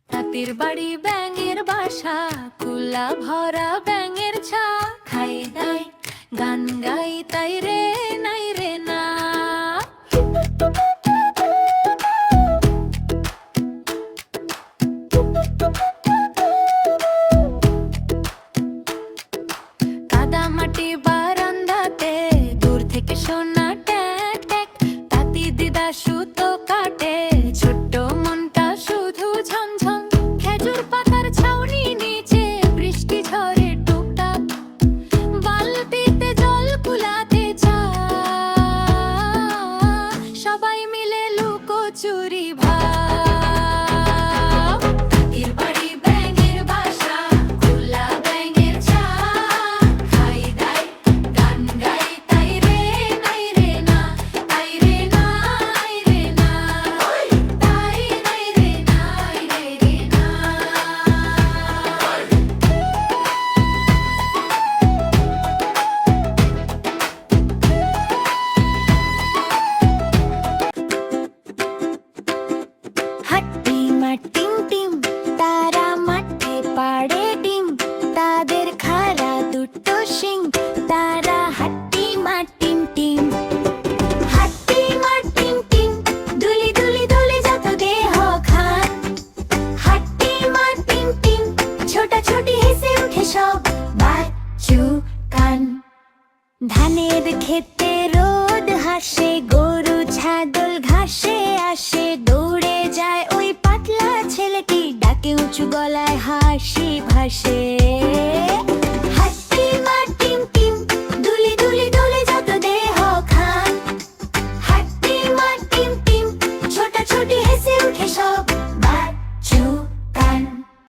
হাতির বাড়ি ব্যাঙের বাসা, কুলা ভরা ব্যাঙের ছা। খাই দাই গান গাই তাই রে নাই রে না। কাদা মাটি বারান্দাতে দূর থেকে শোনা ট্যাক ট্যাক। তাঁতি দিদা সুতো কাটে, ছোট্ট মনটা শুধু ঝমঝম। খেজুর পাতার ছাউনি নিচে বৃষ্টি ঝরে টুকটাক। বালতিতে জল কুলাতে চা, সবাই মিলে লুকোচুরি ভাব। তাঁতির বাড়ি ব্যাঙের বাসা, কুলা ব্যাঙের ছা। খাই দাই গান গাই তাই রে নাই রে না। তাই রে নাই রে না, তাই নাই রে নাই রে না। হাট্টি মাটিম টিম, তারা মাঠে পাড়ে ডিম। তাদের খাড়া দুটো শিং, তারা হাট্টি মাটিম টিম। হাট্টি মাটিম টিম, দুলি দুলি দুলি যত দেহ খান। হাট্টি মাটিম টিম, ছোটাছুটি হেসে উঠে সব বাচ্চু কান। ধানের ক্ষেতে রোদ হাসে, গরু ছাগল ঘাসে আসে। দৌড়ে যায় ওই পাতলা ছেলেটি, ডাকে উঁচু গলায় হাসি ভাসে।